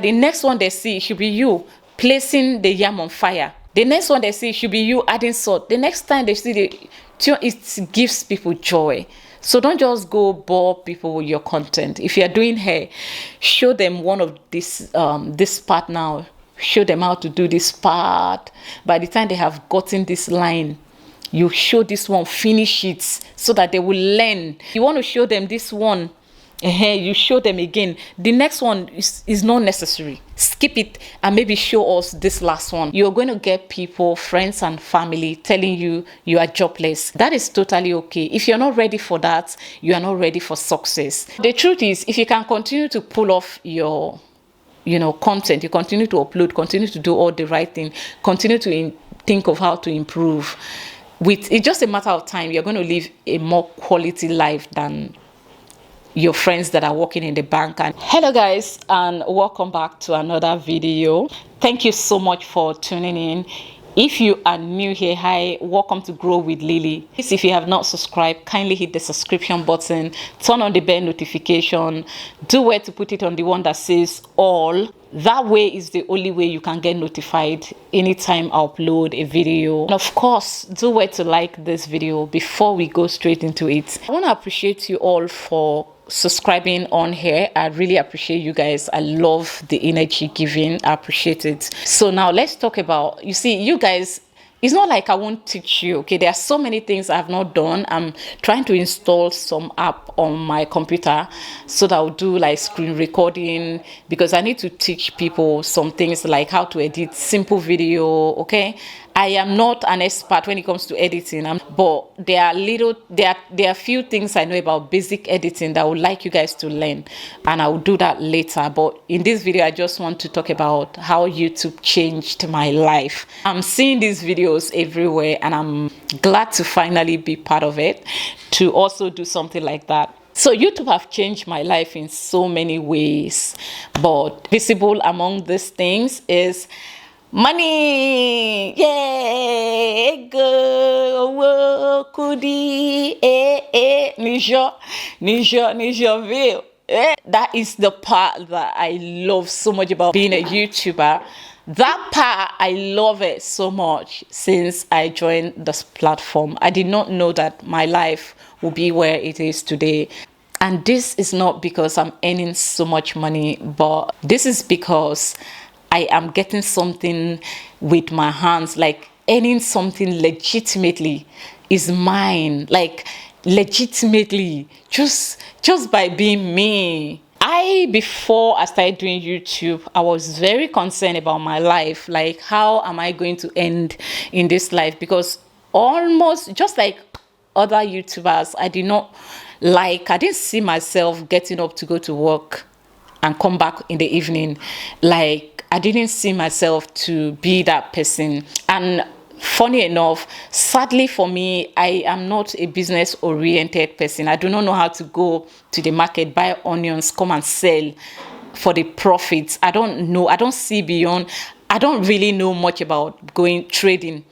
The next one they see should be you placing the yam on fire. The next one they see should be you adding salt. The next time they see it gives people joy. So don't just go bore people with your content. If you're doing hair, show them one of this part now. Show them how to do this part. By the time they have gotten this line, you show this one, finish it so that they will learn. You want to show them this one, you show them again. The next one is not necessary. Skip it and maybe show us this last one. You're going to get people, friends and family telling you you are jobless. That is totally okay. If you're not ready for that, you are not ready for success. The truth is, if you can continue to pull off your content, you continue to upload, continue to do all the right thing, continue to think of how to improve, it's just a matter of time. You're going to live a more quality life than your friends that are working in the bank. And hello guys, and welcome back to another video. Thank you so much for tuning in. If you are new here, hi, welcome to Grow with Lily. If you have not subscribed, kindly hit the subscription button, turn on the bell notification, do where to put it on the one that says all. That way is the only way you can get notified anytime I upload a video. And of course, do where to like this video before we go straight into it. I want to appreciate you all for subscribing on here. I really appreciate you guys. I love the energy given. I appreciate it. So now let's talk about, you see, you guys, it's not like I won't teach you, okay? There are so many things I have not done. I'm trying to install some app on my computer so that I'll do like screen recording, because I need to teach people some things like how to edit simple video, okay? I am not an expert when it comes to editing, but there are few things I know about basic editing that I would like you guys to learn, and I will do that later. But in this video, I just want to talk about how YouTube changed my life. I'm seeing these videos everywhere, and I'm glad to finally be part of it, to also do something like that. So YouTube have changed my life in so many ways, but visible among these things is money. Yeah, go kudi Nigerville. That is the part that I love so much about being a YouTuber. That part, I love it so much since I joined this platform. I did not know that my life will be where it is today. And this is not because I'm earning so much money, but this is because I am getting something with my hands, like earning something legitimately is mine, like legitimately, just by being me. Before I started doing YouTube, I was very concerned about my life, like how am I going to end in this life? Because almost just like other YouTubers, I didn't see myself getting up to go to work and come back in the evening. Like, I didn't see myself to be that person. And funny enough, sadly for me, I am not a business oriented person. I do not know how to go to the market, buy onions, come and sell for the profits. I don't know. I don't see beyond. I don't really know much about going trading.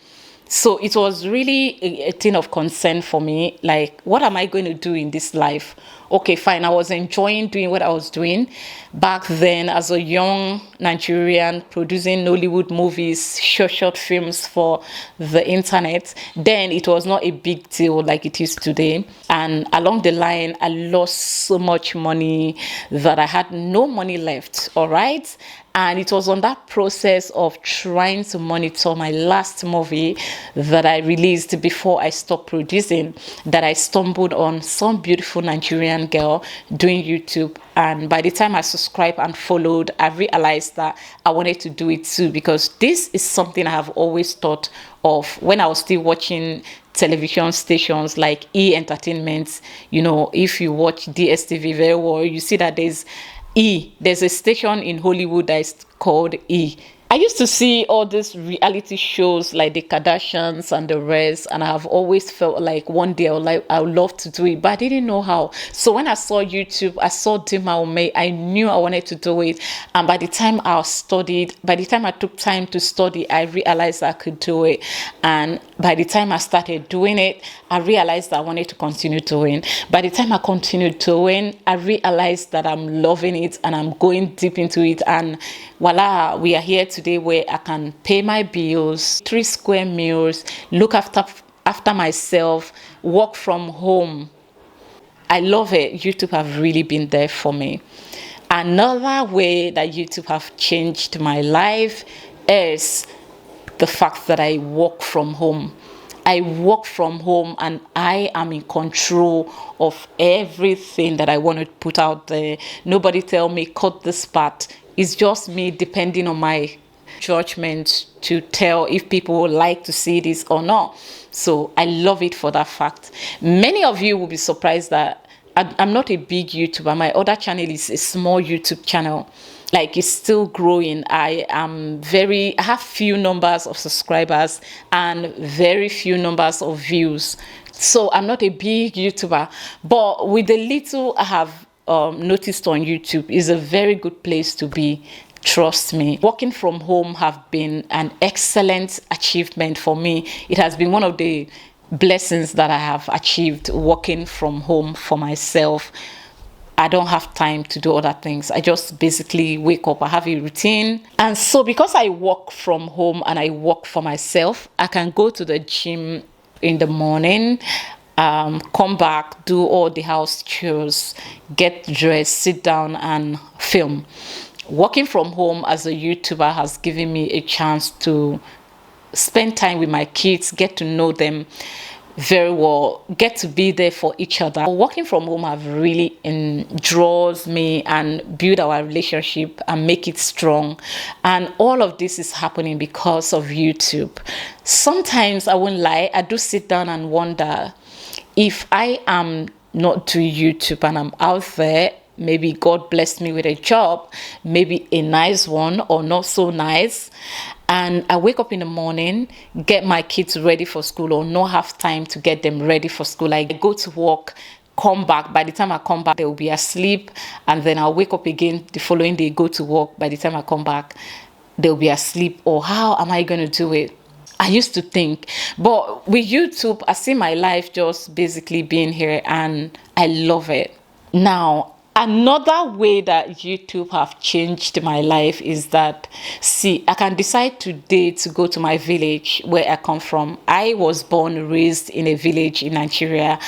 So it was really a thing of concern for me. Like, what am I going to do in this life? Okay, fine. I was enjoying doing what I was doing back then as a young Nigerian, producing Nollywood movies, short films for the internet. Then it was not a big deal like it is today. And along the line, I lost so much money that I had no money left. All right. And it was on that process of trying to monitor my last movie that I released before I stopped producing that I stumbled on some beautiful Nigerian girl doing YouTube. And by the time I subscribed and followed, I realized that I wanted to do it too, because this is something I have always thought of when I was still watching television stations like E Entertainment. You know, if you watch DSTV very well, you see that there's a station in Hollywood that is called E. I used to see all these reality shows like the Kardashians and the rest, and I have always felt like one day I would love to do it, but I didn't know how. So when I saw YouTube, I saw Dima Ome, I knew I wanted to do it. And by the time I took time to study, I realized I could do it. And By the time I started doing it, I realized that I wanted to continue doing. By the time I continued doing, I realized that I'm loving it and I'm going deep into it. And voila, we are here today where I can pay my bills, 3 square meals, look after myself, work from home. I love it. YouTube have really been there for me. Another way that YouTube have changed my life is the fact that I work from home. I work from home and I am in control of everything that I want to put out there. Nobody tell me cut this part. It's just me depending on my judgment to tell if people would like to see this or not. So I love it for that fact. Many of you will be surprised that I'm not a big YouTuber. My other channel is a small YouTube channel. Like, it's still growing. I have few numbers of subscribers and very few numbers of views. So I'm not a big YouTuber, but with the little I have noticed on YouTube is a very good place to be. Trust me. Working from home have been an excellent achievement for me. It has been one of the blessings that I have achieved, working from home for myself. I don't have time to do other things. I just basically wake up, I have a routine. And so because I work from home and I work for myself, I can go to the gym in the morning, come back, do all the house chores, get dressed, sit down and film. Working from home as a YouTuber has given me a chance to spend time with my kids, get to know them very well, get to be there for each other. Working from home have really draws me and build our relationship and make it strong. And all of this is happening because of YouTube. Sometimes, I won't lie, I do sit down and wonder if I am not doing YouTube and I'm out there, maybe God blessed me with a job, maybe a nice one or not so nice, and I wake up in the morning, get my kids ready for school or not have time to get them ready for school. I go to work, come back. By the time I come back, they will be asleep, and then I'll wake up again the following day, go to work. By the time I come back, they'll be asleep. Or how am I going to do it? I used to think, but with YouTube, I see my life just basically being here and I love it. Now, another way that YouTube have changed my life is that, see, I can decide today to go to my village where I come from. I was born and raised in a village in Nigeria,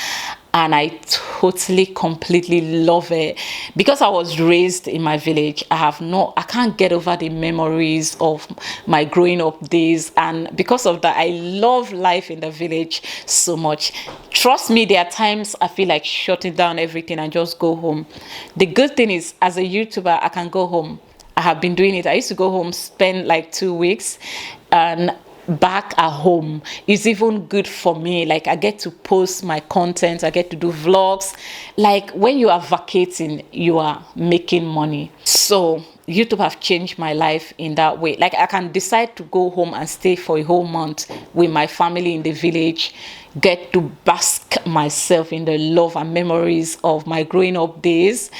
and I totally, completely love it. Because I was raised in my village, I can't get over the memories of my growing up days. And because of that, I love life in the village so much. Trust me, there are times I feel like shutting down everything and just go home. The good thing is, as a YouTuber, I can go home. I have been doing it. I used to go home, spend like 2 weeks, and back at home is even good for me. Like, I get to post my content, I get to do vlogs. Like, when you are vacating, you are making money. So YouTube have changed my life in that way. Like, I can decide to go home and stay for a whole month with my family in the village, get to bask myself in the love and memories of my growing up days,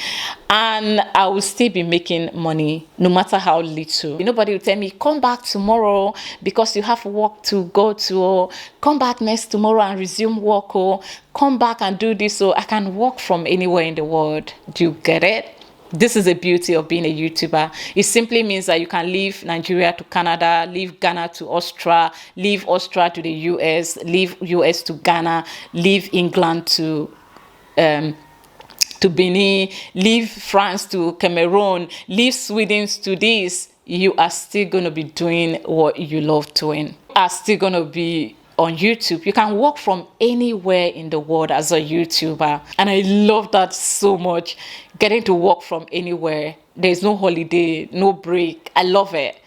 and I will still be making money no matter how little. Nobody will tell me come back tomorrow because you have work to go to, or come back next tomorrow and resume work, or come back and do this. So I can work from anywhere in the world. Do you get it? This is the beauty of being a YouTuber. It simply means that you can leave Nigeria to Canada, leave Ghana to Austria, leave Austria to the US, leave US to Ghana, leave England to Benin, leave France to Cameroon, leave Sweden to this. You are still going to be doing what you love doing. You are still going to be on YouTube. You can work from anywhere in the world as a YouTuber, and I love that so much. Getting to work from anywhere. There's no holiday, no break. I love it.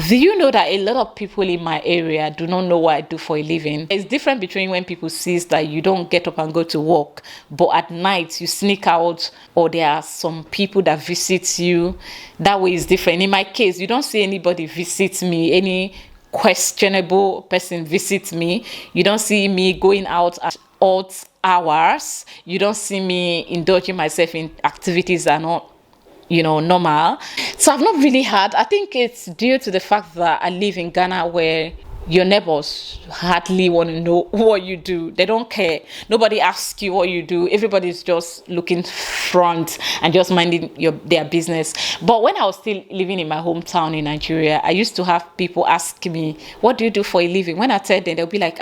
Do you know that a lot of people in my area do not know what I do for a living? It's different between when people see that you don't get up and go to work, but at night you sneak out, or there are some people that visit you. That way is different. In my case, you don't see anybody visit me, any questionable person visit me. You don't see me going out at odd hours. You don't see me indulging myself in activities that are not, normal. So I've not really had, I think it's due to the fact that I live in Ghana, where your neighbors hardly want to know what you do. They don't care. Nobody asks you what you do. Everybody's just looking front and just minding their business. But when I was still living in my hometown in Nigeria, I used to have people ask me, what do you do for a living? When I tell them, they'll be like,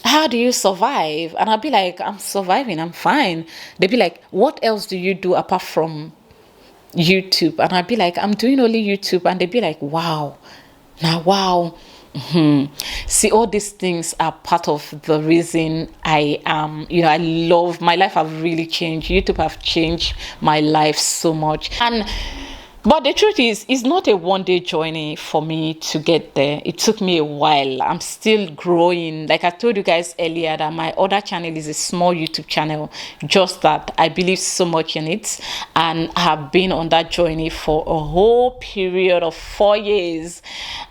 how do you survive? And I'll be like, I'm surviving, I'm fine. They'll be like, what else do you do apart from YouTube? And I'd be like, I'm doing only YouTube. And they'd be like, wow. Now, wow. See, all these things are part of the reason I am, I love my life. Have really changed. YouTube have changed my life so much. But the truth is, it's not a one-day journey for me to get there. It took me a while. I'm still growing. Like I told you guys earlier, that my other channel is a small YouTube channel. Just that I believe so much in it. And I have been on that journey for a whole period of 4 years.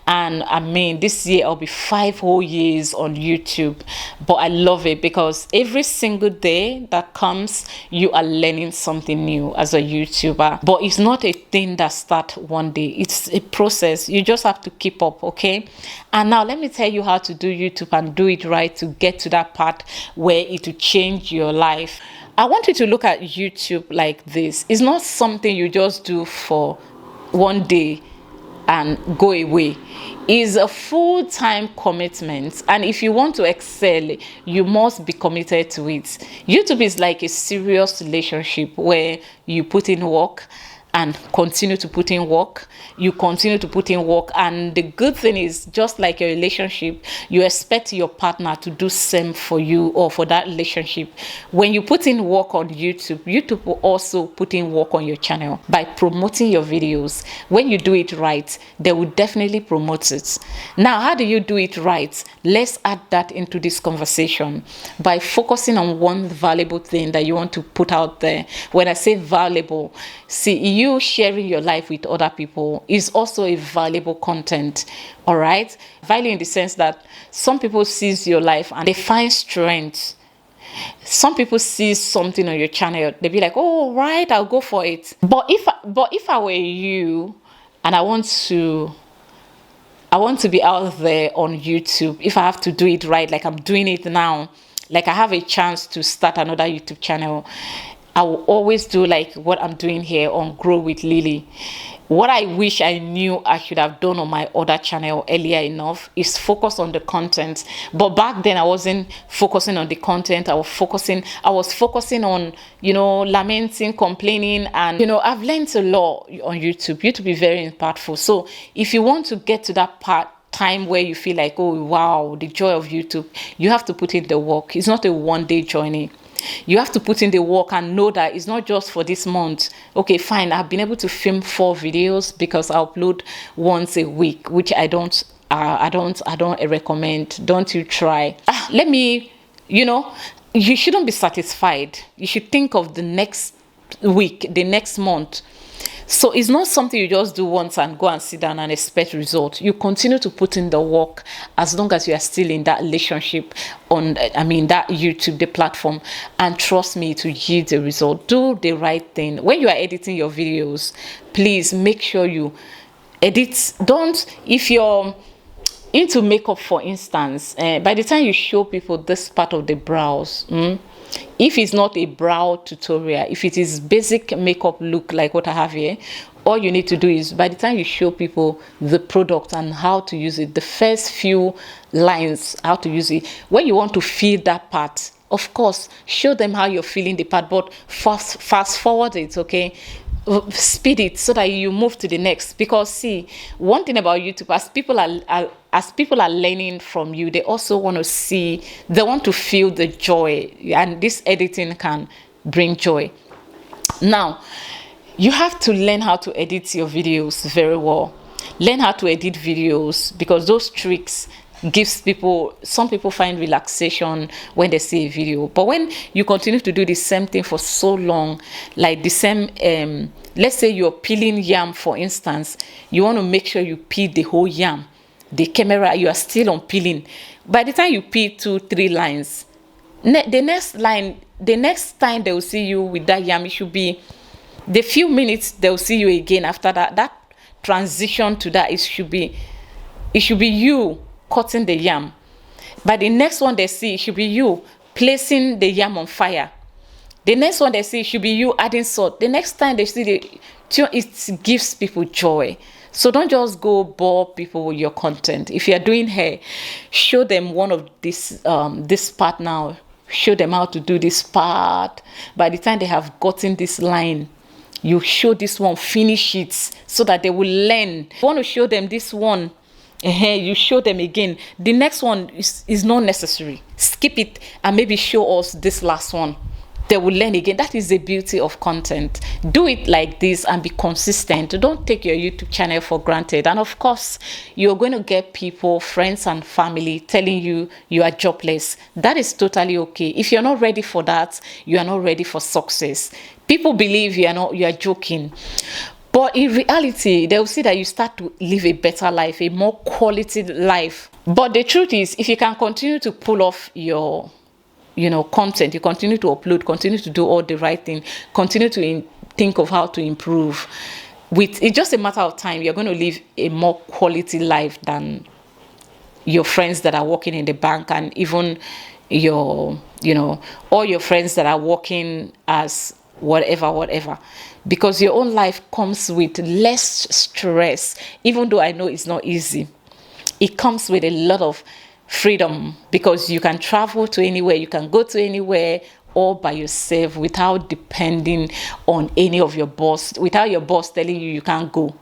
And I mean, this year I'll be 5 whole years on YouTube. But I love it because every single day that comes, you are learning something new as a YouTuber. But it's not a thing that starts one day. It's a process. You just have to keep up, okay? And now let me tell you how to do YouTube and do it right to get to that part where it will change your life. I want you to look at YouTube like this. It's not something you just do for one day and go away. Is a full-time commitment, and if you want to excel, you must be committed to it. YouTube is like a serious relationship where you put in work and continue to put in work. You continue to put in work, and the good thing is, just like a relationship, you expect your partner to do same for you or for that relationship. When you put in work on YouTube, YouTube will also put in work on your channel by promoting your videos. When you do it right, they will definitely promote it. Now, how do you do it right? Let's add that into this conversation by focusing on one valuable thing that you want to put out there. When I say valuable, see, you sharing your life with other people is also a valuable content. All right, value in the sense that some people sees your life and they find strength. Some people see something on your channel, they be like, oh right, I'll go for it. But if I were you and I want to be out there on YouTube, if I have to do it right, like I'm doing it now, like I have a chance to start another YouTube channel, I will always do like what I'm doing here on Grow with Lily. What I wish I knew I should have done on my other channel earlier enough is focus on the content. But back then I wasn't focusing on the content. I was focusing on, lamenting, complaining, and I've learned a lot on YouTube. YouTube is very impactful. So if you want to get to that time where you feel like, oh wow, the joy of YouTube, you have to put in the work. It's not a one-day journey. You have to put in the work and know that it's not just for this month. Okay, fine, I've been able to film 4 videos because I upload once a week, which I don't recommend. Don't you try. You shouldn't be satisfied. You should think of the next week, the next month. So it's not something you just do once and go and sit down and expect results. You continue to put in the work as long as you are still in that relationship on, that YouTube, the platform. And trust me, to yield the result. Do the right thing. When you are editing your videos, please make sure you edit. If you're into makeup, for instance, by the time you show people this part of the brows, if it's not a brow tutorial, if it is basic makeup look like what I have here, all you need to do is, by the time you show people the product and how to use it, the first few lines, how to use it, when you want to feel that part, of course, show them how you're feeling the part, but fast forward it, okay? Speed it so that you move to the next. Because see, one thing about YouTube, as people are learning from you, they also want to feel the joy, and this editing can bring joy. Now you have to learn how to edit your videos very well. Learn how to edit videos, because those tricks gives some people find relaxation when they see a video. But when you continue to do the same thing for so long, like the same let's say you're peeling yam, for instance, you want to make sure you peel the whole yam. The camera, you are still on peeling. By the time you peel 2-3 lines, the next time they will see you with that yam, it should be the few minutes they will see you again after that transition to that, it it should be you cutting the yam. But the next one they see, it should be you placing the yam on fire. The next one they see, it should be you adding salt. The next time they see it gives people joy. So don't just go bore people with your content. If you are doing hair, show them one of this part now. Show them how to do this part. By the time they have gotten this line, you show this one, finish it, so that they will learn. If you want to show them this one, you show them again. The next one is not necessary. Skip it and maybe show us this last one. They will learn again. That is the beauty of content. Do it like this and be consistent. Don't take your YouTube channel for granted. And of course, you're going to get people, friends and family telling you you are jobless. That is totally okay. If you're not ready for that, you are not ready for success. People believe you are joking. But in reality, they will see that you start to live a better life, a more quality life. But the truth is, if you can continue to pull off your content, you continue to upload, continue to do all the right thing, continue to think of how to improve, it's just a matter of time. You're going to live a more quality life than your friends that are working in the bank, and even all your friends that are working as whatever, because your own life comes with less stress. Even though I know it's not easy, it comes with a lot of freedom, because you can travel to anywhere, you can go to anywhere all by yourself without depending on any of your boss, without your boss telling you can't go.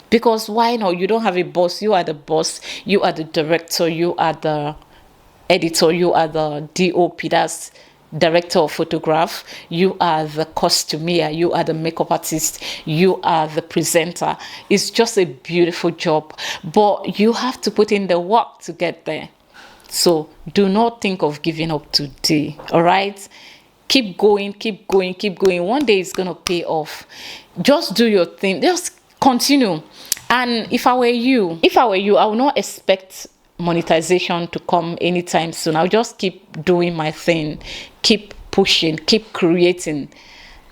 Because why not? You don't have a boss. You are the boss. You are the director. You are the editor. You are the DOP, that's director of photograph. You are the costumier. You are the makeup artist. You are the presenter. It's just a beautiful job, but you have to put in the work to get there. So do not think of giving up today. All right, keep going. One day it's gonna pay off. Just do your thing, just continue. And if I were you, I would not expect monetization to come anytime soon. I'll just keep doing my thing, keep pushing, keep creating,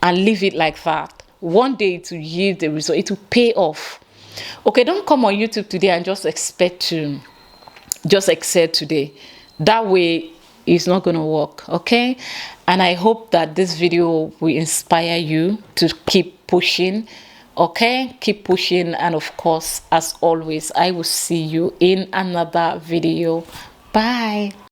and leave it like that. One day it will yield the result, it will pay off. Okay, don't come on YouTube today and just expect to just excel today. That way it's not going to work. Okay, and I hope that this video will inspire you to keep pushing. Okay, keep pushing. And of course, as always, I will see you in another video. Bye.